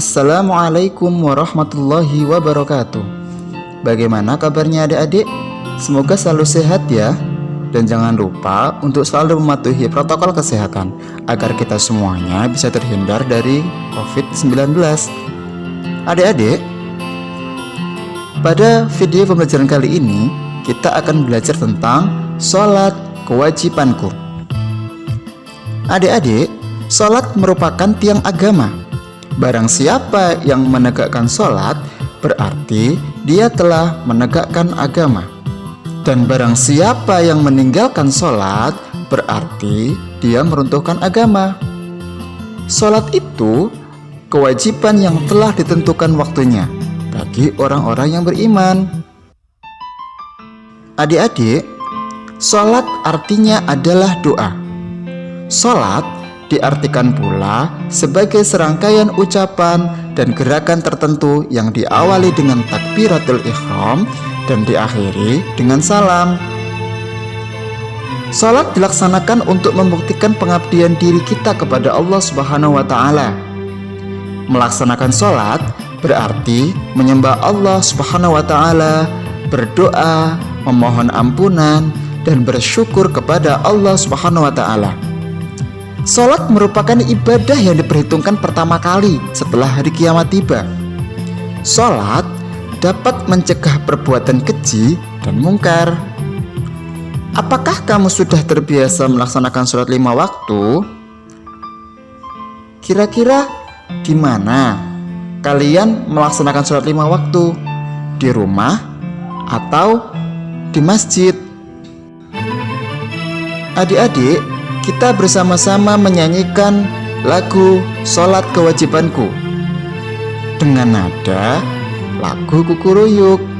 Assalamualaikum warahmatullahi wabarakatuh. Bagaimana kabarnya adik-adik? Semoga selalu sehat ya. Dan jangan lupa untuk selalu mematuhi protokol kesehatan agar kita semuanya bisa terhindar dari COVID-19. Adik-adik, pada video pembelajaran kali ini kita akan belajar tentang sholat kewajibanku. Adik-adik, sholat merupakan tiang agama. Barang siapa yang menegakkan sholat, berarti dia telah menegakkan agama. Dan barang siapa yang meninggalkan sholat, berarti dia meruntuhkan agama. Sholat itu kewajiban yang telah ditentukan waktunya bagi orang-orang yang beriman. Adik-adik, sholat artinya adalah doa. Sholat diartikan pula sebagai serangkaian ucapan dan gerakan tertentu yang diawali dengan takbiratul ihram dan diakhiri dengan salam. Salat dilaksanakan untuk membuktikan pengabdian diri kita kepada Allah Subhanahu wa taala. Melaksanakan salat berarti menyembah Allah Subhanahu wa taala, berdoa, memohon ampunan dan bersyukur kepada Allah Subhanahu wa taala. Salat merupakan ibadah yang diperhitungkan pertama kali setelah hari kiamat tiba. Salat dapat mencegah perbuatan keji dan mungkar. Apakah kamu sudah terbiasa melaksanakan sholat 5 waktu? Kira-kira di mana kalian melaksanakan sholat 5 waktu? Di rumah atau di masjid? Adik-adik, kita bersama-sama menyanyikan lagu sholat kewajibanku dengan nada lagu Kukuruyuk.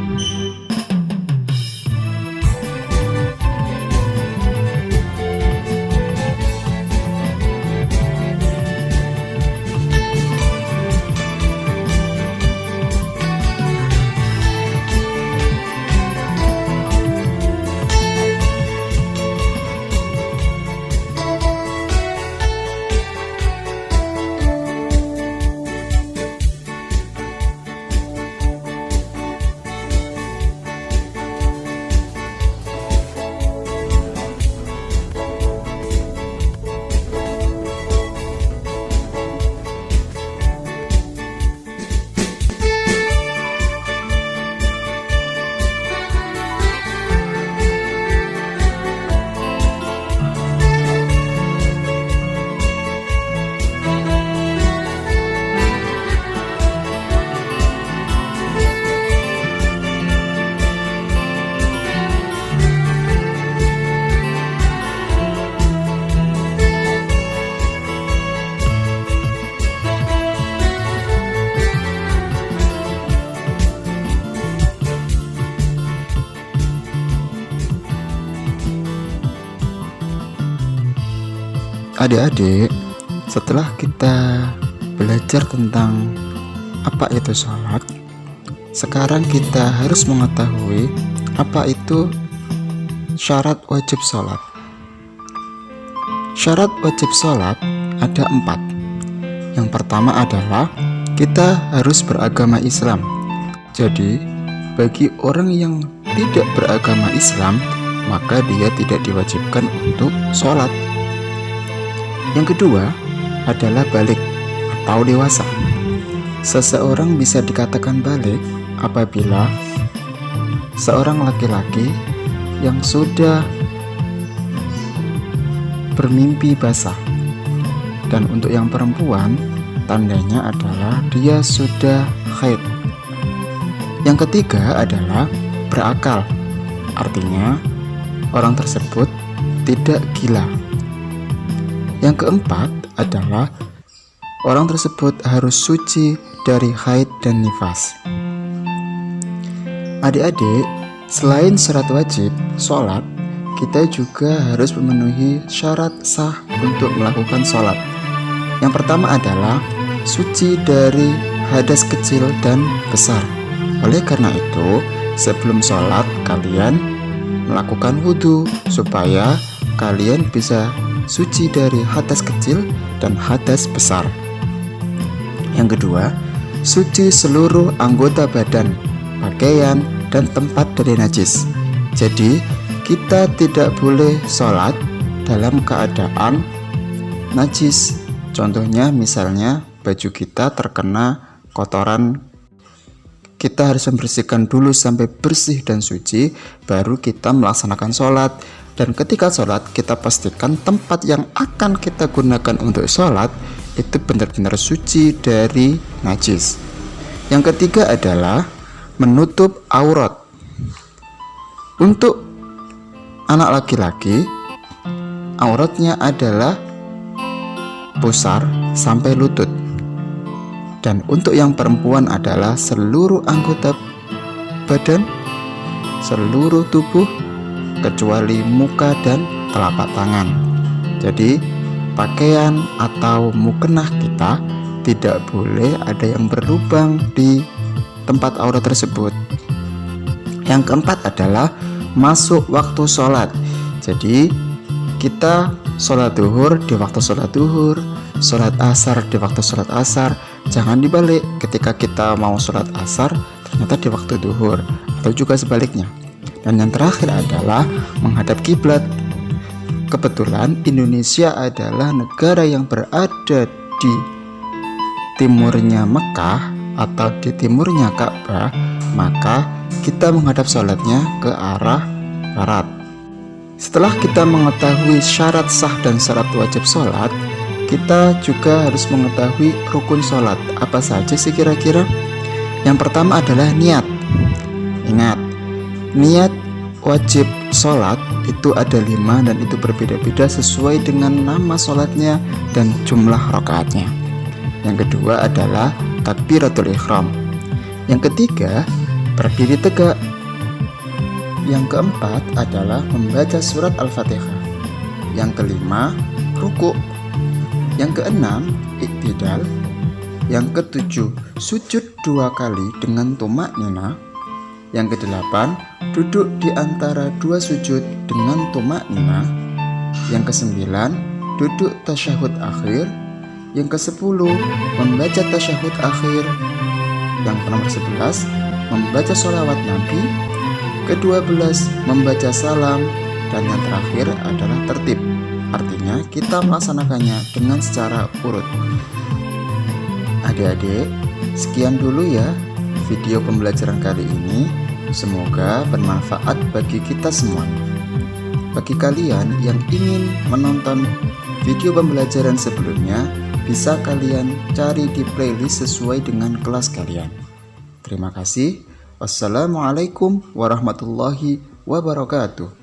Adik-adik, setelah kita belajar tentang apa itu sholat, sekarang kita harus mengetahui apa itu syarat wajib sholat. Syarat wajib sholat ada 4. Yang pertama adalah kita harus beragama Islam. Jadi, bagi orang yang tidak beragama Islam, maka dia tidak diwajibkan untuk sholat. Yang kedua adalah balik atau dewasa. Seseorang bisa dikatakan balik apabila seorang laki-laki yang sudah bermimpi basah. Dan untuk yang perempuan, tandanya adalah dia sudah haid. Yang ketiga adalah berakal. Artinya orang tersebut tidak gila. Yang keempat adalah orang tersebut harus suci dari haid dan nifas. Adik-adik, selain syarat wajib sholat, kita juga harus memenuhi syarat sah untuk melakukan sholat. Yang pertama adalah suci dari hadas kecil dan besar. Oleh karena itu, sebelum sholat kalian melakukan wudhu supaya kalian bisa suci dari hadas kecil dan hadas besar. Yang kedua, suci seluruh anggota badan, pakaian, dan tempat dari najis. Jadi kita tidak boleh sholat dalam keadaan najis. Contohnya misalnya baju kita terkena kotoran, kita harus membersihkan dulu sampai bersih dan suci, baru kita melaksanakan sholat. Dan ketika sholat, kita pastikan tempat yang akan kita gunakan untuk sholat itu benar-benar suci dari najis. Yang ketiga adalah menutup aurat. Untuk anak laki-laki, auratnya adalah pusar sampai lutut. Dan untuk yang perempuan adalah seluruh anggota badan, seluruh tubuh, kecuali muka dan telapak tangan. Jadi pakaian atau mukenah kita tidak boleh ada yang berlubang di tempat aurat tersebut. Yang keempat adalah masuk waktu sholat. Jadi kita sholat duhur di waktu sholat duhur, sholat asar di waktu sholat asar. Jangan dibalik, ketika kita mau sholat asar ternyata di waktu duhur, atau juga sebaliknya. Dan yang terakhir adalah menghadap kiblat. Kebetulan Indonesia adalah negara yang berada di timurnya Mekah atau di timurnya Ka'bah, maka kita menghadap sholatnya ke arah barat. Setelah kita mengetahui syarat sah dan syarat wajib sholat, kita juga harus mengetahui rukun sholat. Apa saja sih kira-kira? Yang pertama adalah niat. Ingat, niat wajib sholat itu ada 5 dan itu berbeda-beda sesuai dengan nama sholatnya dan jumlah rakaatnya. Yang kedua adalah takbiratul ihram. Yang ketiga, berdiri tegak. Yang keempat adalah membaca surat Al-Fatihah. Yang kelima, ruku'. Yang keenam, iktidal. Yang ketujuh, sujud 2 kali dengan tumaknina. Yang kedelapan, duduk di antara 2 sujud dengan tumaknina. Yang kesembilan, duduk tasyahud akhir. Yang kesepuluh, membaca tasyahud akhir. Yang nomor 11, membaca sholawat Nabi. Ke-12, membaca salam. Dan yang terakhir adalah tertib. Artinya kita melaksanakannya dengan secara urut. Adik-adik, sekian dulu ya video pembelajaran kali ini. Semoga bermanfaat bagi kita semua. Bagi kalian yang ingin menonton video pembelajaran sebelumnya, bisa kalian cari di playlist sesuai dengan kelas kalian. Terima kasih. Wassalamualaikum warahmatullahi wabarakatuh.